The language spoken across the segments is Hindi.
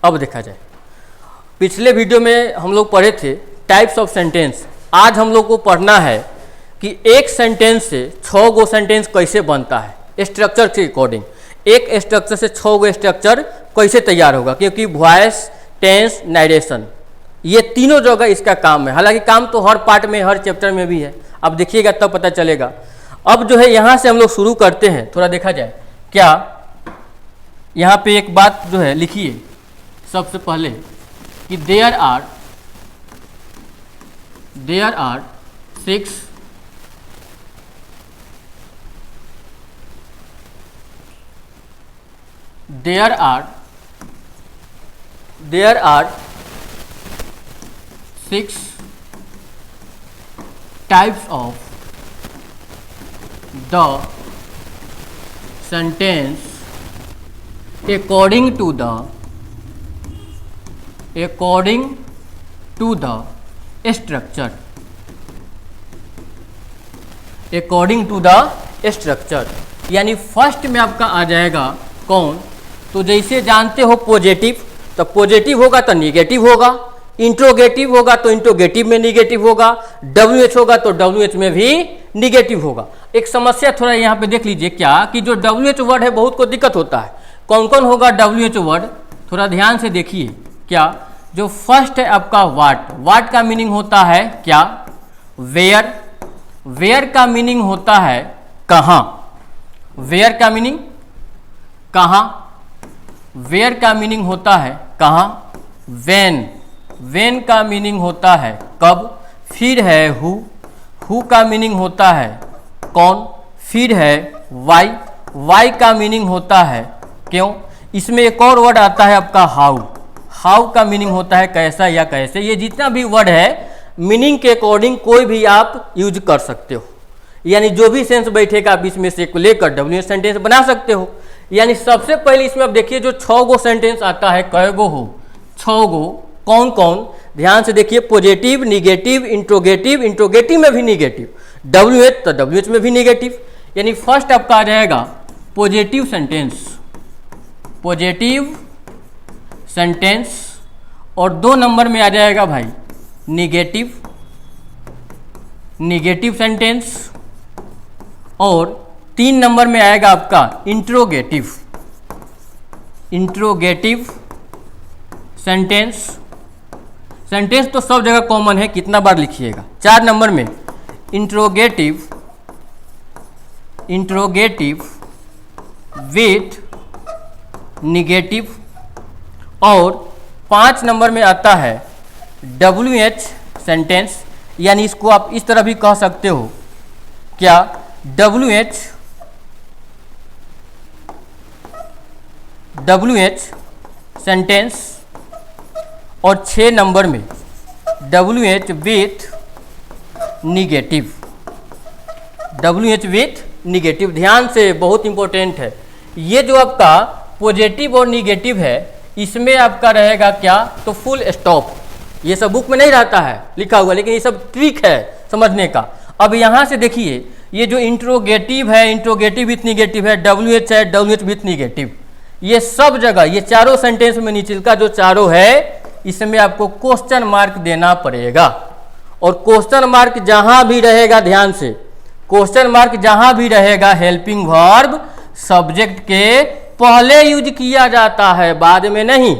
अब देखा जाए, पिछले वीडियो में हम लोग पढ़े थे टाइप्स ऑफ सेंटेंस। आज हम लोग को पढ़ना है कि एक सेंटेंस से 6 गो सेंटेंस कैसे बनता है, स्ट्रक्चर के अकॉर्डिंग एक स्ट्रक्चर से 6 गो स्ट्रक्चर कैसे तैयार होगा, क्योंकि वॉइस, टेंस, नरेशन ये तीनों जगह इसका काम है। हालांकि काम तो हर पार्ट में, हर चैप्टर में भी है, अब देखिएगा तब पता चलेगा। अब जो है यहाँ से हम लोग शुरू करते हैं, थोड़ा देखा जाए क्या। यहाँ पे एक बात जो है लिखिए सबसे पहले कि there are 6 types of the sentence according to the structure, according to the structure। यानी फर्स्ट में आपका आ जाएगा कौन, तो जैसे जानते हो पॉजिटिव, तो पॉजिटिव होगा तो निगेटिव होगा, इंट्रोगेटिव होगा तो इंट्रोगेटिव में निगेटिव होगा, WH होगा तो WH में भी निगेटिव होगा। एक समस्या थोड़ा यहाँ पे देख लीजिए क्या, कि जो WH वर्ड है बहुत को दिक्कत होता है। कौन कौन होगा WH वर्ड, थोड़ा ध्यान से देखिए क्या। जो फर्स्ट है आपका वाट का मीनिंग होता है क्या, वेयर का मीनिंग होता है कहाँ, वेयर का मीनिंग कहाँ, वेयर का मीनिंग होता है कहाँ, वेन का मीनिंग होता है कब, फिर है हु का मीनिंग होता है कौन, फिर है वाई का मीनिंग होता है क्यों। इसमें एक और वर्ड आता है आपका हाउ का मीनिंग होता है कैसा या कैसे। ये जितना भी वर्ड है मीनिंग के अकॉर्डिंग कोई भी आप यूज कर सकते हो, यानी जो भी सेंस बैठेगा आप इसमें से लेकर WH सेंटेंस बना सकते हो। यानी सबसे पहले इसमें आप देखिए जो 6 गो सेंटेंस आता है, कै गो हो, 6 गो, कौन कौन, ध्यान से देखिए। पॉजिटिव, निगेटिव, इंट्रोगेटिव में भी निगेटिव, WH तो WH में भी निगेटिव। यानी फर्स्ट आपका आ जाएगा पॉजिटिव सेंटेंस, और 2 नंबर में आ जाएगा भाई निगेटिव सेंटेंस, और 3 नंबर में आएगा आपका इंट्रोगेटिव सेंटेंस तो सब जगह कॉमन है, कितना बार लिखिएगा। 4 नंबर में इंट्रोगेटिव विथ निगेटिव, और 5 नंबर में आता है WH सेंटेंस। यानी इसको आप इस तरह भी कह सकते हो क्या, WH सेंटेंस, और 6 नंबर में WH विथ निगेटिव। ध्यान से, बहुत इंपॉर्टेंट है ये जो आपका पॉजिटिव और निगेटिव है, इसमें आपका रहेगा क्या, तो फुल स्टॉप। ये सब बुक में नहीं रहता है लिखा हुआ, लेकिन ये सब ट्रिक है समझने का। अब यहाँ से देखिए ये जो इंट्रोगेटिव है, इंट्रोगेटिव विथ निगेटिव है, WH है, WH विथ निगेटिव, ये सब जगह, ये चारों सेंटेंस में नीचे का जो चारों है इसमें आपको क्वेश्चन मार्क देना पड़ेगा। और क्वेश्चन मार्क जहां भी रहेगा, ध्यान से, क्वेश्चन मार्क जहां भी रहेगा हेल्पिंग वर्ब सब्जेक्ट के पहले यूज किया जाता है, बाद में नहीं।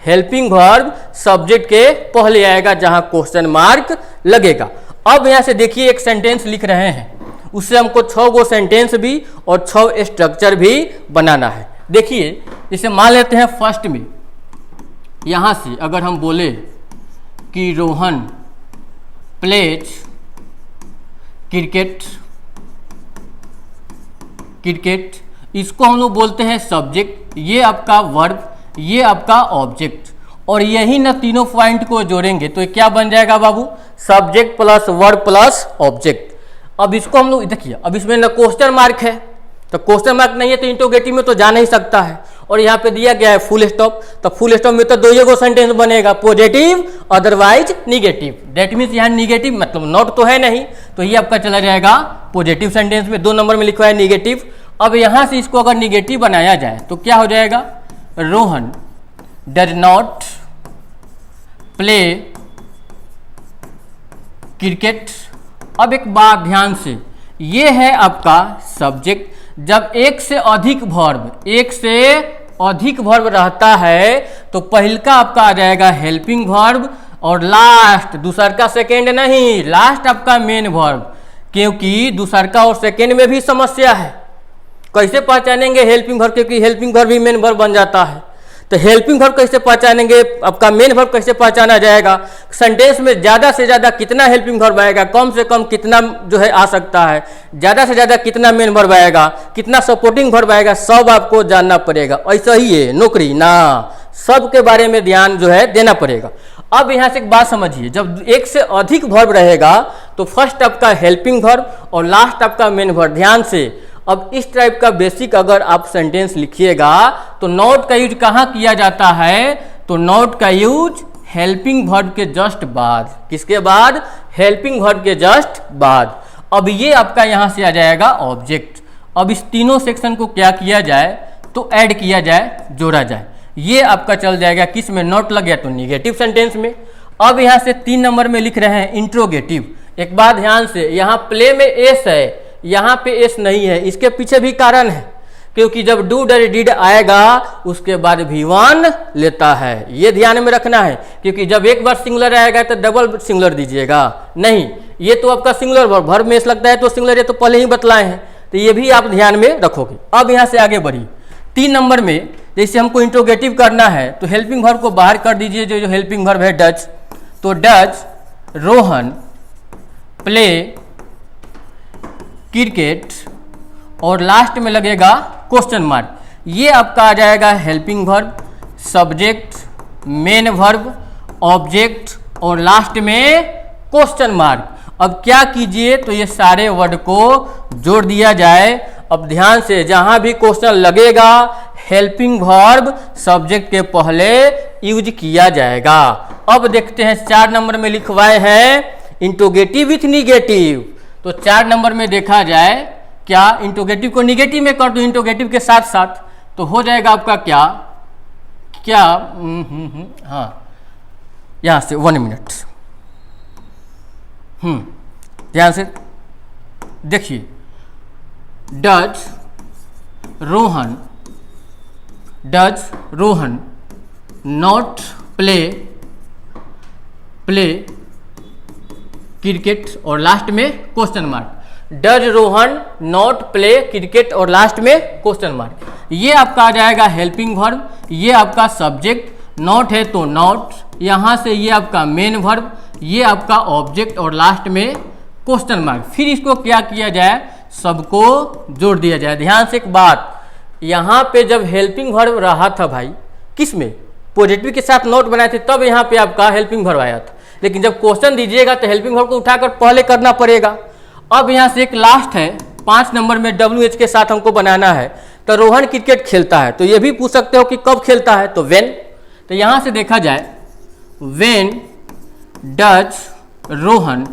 हेल्पिंग वर्ब सब्जेक्ट के पहले आएगा जहां क्वेश्चन मार्क लगेगा। अब यहां से देखिए एक सेंटेंस लिख रहे हैं, उससे हमको 6 गो सेंटेंस भी और 6 स्ट्रक्चर भी बनाना है। देखिए जैसे मान लेते हैं फर्स्ट में, यहां से अगर हम बोले कि रोहन प्लेज क्रिकेट, इसको हम लोग बोलते हैं सब्जेक्ट, ये आपका वर्ब, ये आपका ऑब्जेक्ट, और यही ना तीनों पॉइंट को जोड़ेंगे तो ये क्या बन जाएगा बाबू, subject plus verb plus object. अब इसको हम लोग देखिए, अब इसमें ना क्वेश्चन मार्क है, तो क्वेश्चन मार्क नहीं है तो इंट्रोगेटिव में तो जा नहीं सकता है, और यहाँ पे दिया गया है फुल स्टॉप, तो फुल स्टॉप में तो 2 गो सेंटेंस बनेगा, positive otherwise negative. That means यहाँ निगेटिव मतलब नॉट तो है नहीं, तो ये आपका चला जाएगा पॉजिटिव सेंटेंस में। 2 नंबर में लिखा है निगेटिव। अब यहाँ से इसको अगर निगेटिव बनाया जाए तो क्या हो जाएगा, Rohan does not play cricket. अब एक बात ध्यान से, ये है आपका सब्जेक्ट। जब एक से अधिक वर्ब रहता है तो पहल का आपका आ जाएगा हेल्पिंग वर्ब, और लास्ट दूसर का सेकेंड नहीं, लास्ट आपका मेन वर्ब, क्योंकि दूसर का और सेकेंड में भी समस्या है। कैसे पहचानेंगे हेल्पिंग वर्ब, क्योंकि हेल्पिंग वर्ब भी मेन वर्ब बन जाता है। तो हेल्पिंग वर्ब कैसे पहचानेंगे, आपका मेन वर्ब कैसे पहचाना जाएगा, सेंटेंस में ज़्यादा से ज़्यादा कितना हेल्पिंग वर्ब आएगा, कम से कम कितना जो है आ सकता है, ज़्यादा से ज़्यादा कितना मेन वर्ब आएगा, कितना सपोर्टिंग वर्ब आएगा, सब आपको जानना पड़ेगा। ऐसा ही है नौकरी ना, सब के बारे में ध्यान जो है देना पड़ेगा। अब यहाँ से एक बात समझिए, जब एक से अधिक वर्ब रहेगा तो फर्स्ट आपका हेल्पिंग वर्ब और लास्ट आपका मेन वर्ब। ध्यान से, अब इस टाइप का बेसिक अगर आप सेंटेंस लिखिएगा तो नॉट का यूज कहाँ किया जाता है, तो नॉट का यूज हेल्पिंग वर्ब के जस्ट बाद। किसके बाद? हेल्पिंग वर्ब के जस्ट बाद। अब ये आपका यहाँ से आ जाएगा ऑब्जेक्ट। अब इस तीनों सेक्शन को क्या किया जाए, तो ऐड किया जाए, जोड़ा जाए। ये आपका चल जाएगा किस में, नॉट लग गया तो निगेटिव सेंटेंस में। अब यहाँ से 3 नंबर में लिख रहे हैं इंट्रोगेटिव। एक बात ध्यान से, यहाँ प्ले में एस है, यहाँ पे एस नहीं है। इसके पीछे भी कारण है, क्योंकि जब डू डर डिड आएगा उसके बाद V1 लेता है। ये ध्यान में रखना है, क्योंकि जब एक बार सिंगुलर आएगा तो डबल सिंगुलर दीजिएगा नहीं। ये तो आपका सिंगुलर वर्ब में एस लगता है तो सिंगुलर, ये तो पहले ही बतलाए हैं, तो ये भी आप ध्यान में रखोगे। अब यहाँ से आगे बढ़ी 3 नंबर में, जैसे हमको इंट्रोगेटिव करना है तो हेल्पिंग वर्ब को बाहर कर दीजिए। जो हेल्पिंग वर्ब है डज, तो डज रोहन प्ले क्रिकेट, और लास्ट में लगेगा क्वेश्चन मार्क। ये आपका आ जाएगा helping verb, subject, main verb, object और लास्ट में क्वेश्चन मार्क। अब क्या कीजिए, तो ये सारे वर्ड को जोड़ दिया जाए। अब ध्यान से, जहां भी क्वेश्चन लगेगा हेल्पिंग वर्ब सब्जेक्ट के पहले यूज किया जाएगा। अब देखते हैं 4 नंबर में लिखवाए हैं इंट्रोगेटिव विथ निगेटिव। तो 4 नंबर में देखा जाए, क्या इंट्रोगेटिव को निगेटिव में कर दो इंट्रोगेटिव के साथ साथ, तो हो जाएगा आपका क्या हाँ, यहां से 1 मिनट ध्यान से देखिए। Does Rohan not play cricket और लास्ट में question mark. Does Rohan not play cricket और लास्ट में क्वेश्चन मार्क। ये आपका आ जाएगा हेल्पिंग वर्ब, ये आपका सब्जेक्ट, नॉट है तो नॉट, यहाँ से ये आपका मेन वर्ब, ये आपका ऑब्जेक्ट और लास्ट में क्वेश्चन मार्क। फिर इसको क्या किया जाए, सबको जोड़ दिया जाए। ध्यान से एक बात, यहाँ पे जब हेल्पिंग वर्ब रहा था भाई, किस में, पॉजिटिव के साथ नोट बनाए थे, तब यहाँ पे आपका हेल्पिंग वर्ब आया था। लेकिन जब क्वेश्चन दीजिएगा तो हेल्पिंग वर्ब को उठाकर पहले करना पड़ेगा। अब यहाँ से एक लास्ट है 5 नंबर में, WH के साथ हमको बनाना है। तो रोहन क्रिकेट खेलता है, तो ये भी पूछ सकते हो कि कब खेलता है, तो व्हेन। तो यहाँ से देखा जाए, when does Rohan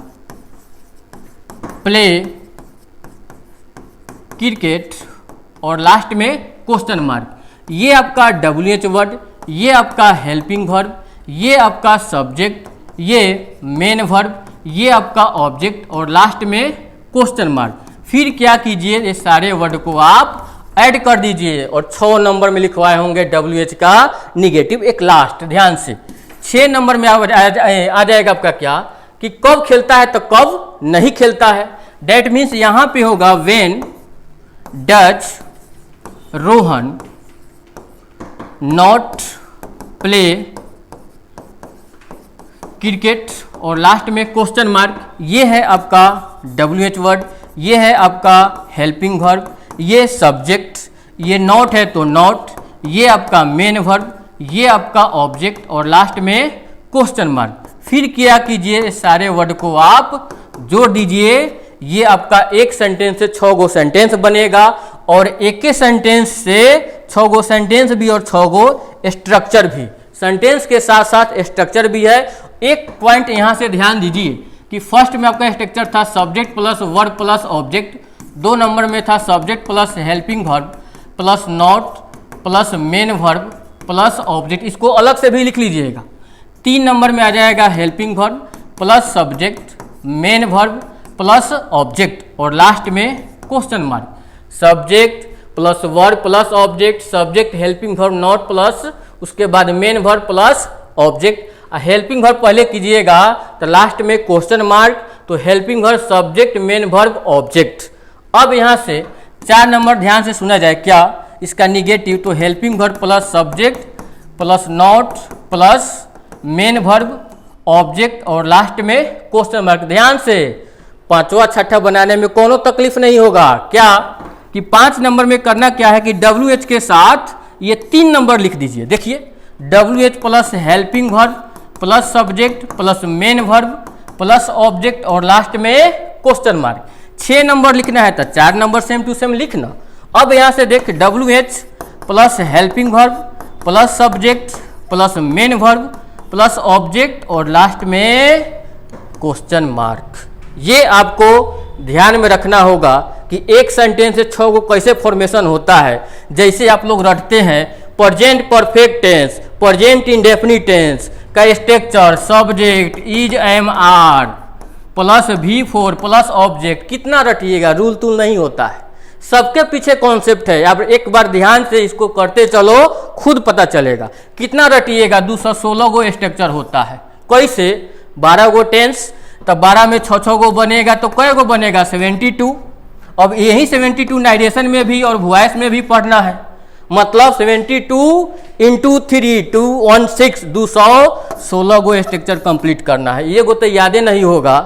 play cricket और लास्ट में क्वेश्चन मार्क। ये आपका WH वर्ड, ये आपका हेल्पिंग वर्ब, ये आपका सब्जेक्ट, ये मेन वर्ब, ये आपका ऑब्जेक्ट और लास्ट में क्वेश्चन मार्क। फिर क्या कीजिए, ये सारे वर्ड को आप ऐड कर दीजिए और 6 नंबर में लिखवाए होंगे WH का निगेटिव एक लास्ट। ध्यान से 6 नंबर में आ जाएगा आपका क्या, कि कब खेलता है तो कब नहीं खेलता है। डेट मीन्स यहाँ पे होगा when does Rohan not play cricket और लास्ट में क्वेश्चन मार्क। ये है आपका WH वर्ड, ये है आपका हेल्पिंग वर्ब, ये सब्जेक्ट, ये नॉट है तो नॉट, ये आपका मेन वर्ब, ये आपका ऑब्जेक्ट और लास्ट में क्वेश्चन मार्क। फिर क्या कीजिए, सारे वर्ड को आप जोड़ दीजिए। ये आपका एक सेंटेंस से 6 गो सेंटेंस बनेगा, और एक ही सेंटेंस से 6 गो सेंटेंस भी और 6 गो स्ट्रक्चर भी। सेंटेंस के साथ साथ स्ट्रक्चर भी है। एक पॉइंट यहाँ से ध्यान दीजिए कि फर्स्ट में आपका स्ट्रक्चर था subject plus verb plus object, 2 number में था subject plus helping verb plus not plus main verb plus object, इसको अलग से भी लिख लीजिएगा। 3 नंबर में आ जाएगा helping verb plus subject main verb plus object और लास्ट में question mark. Subject plus verb plus object, subject helping verb not plus, उसके बाद main verb plus object. Helping verb पहले कीजिएगा तो लास्ट में क्वेश्चन मार्क, तो helping verb subject main verb object. अब यहाँ से 4 नंबर ध्यान से सुना जाए क्या इसका निगेटिव, तो helping verb plus subject plus not plus main verb object और लास्ट में क्वेश्चन मार्क। ध्यान से 5वां 6ठा बनाने में कोनो तकलीफ नहीं होगा। क्या कि 5 नंबर में करना क्या है कि WH के साथ ये 3 नंबर लिख दीजिए। देखिए WH plus helping verb plus subject plus main verb plus object और लास्ट में क्वेश्चन मार्क। 6 नंबर लिखना है तो 4 नंबर सेम टू सेम लिखना। अब यहाँ से देख WH plus helping verb plus subject plus main verb plus object और लास्ट में क्वेश्चन मार्क। ये आपको ध्यान में रखना होगा कि एक सेंटेंस से 6 को कैसे फॉर्मेशन होता है। जैसे आप लोग रटते हैं present perfect tense, present indefinite tense का structure subject is am are प्लस V4 प्लस ऑब्जेक्ट, कितना रटिएगा, रूल तूल नहीं होता है। सबके पीछे कॉन्सेप्ट है। आप एक बार ध्यान से इसको करते चलो, खुद पता चलेगा। कितना रटिएगा, 216 गो स्ट्रक्चर होता है। कैसे 12 गो टेंस, तब 12 में 6 गो बनेगा तो कै गो बनेगा 72। अब यही 72 नाइरेशन में भी और वॉइस में भी पढ़ना है। मतलब 72 इंटू 3 216 216 गो स्ट्रक्चर कंप्लीट करना है। ये गो तो यादें नहीं होगा,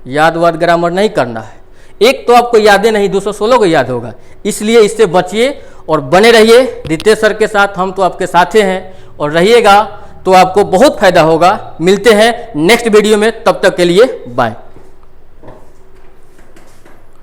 याद वाद ग्रामर नहीं करना है। एक तो आपको यादें नहीं, 216 को याद होगा। इसलिए इससे बचिए और बने रहिए रितेश सर के साथ। हम तो आपके साथे हैं और रहिएगा तो आपको बहुत फायदा होगा। मिलते हैं नेक्स्ट वीडियो में, तब तक के लिए बाय।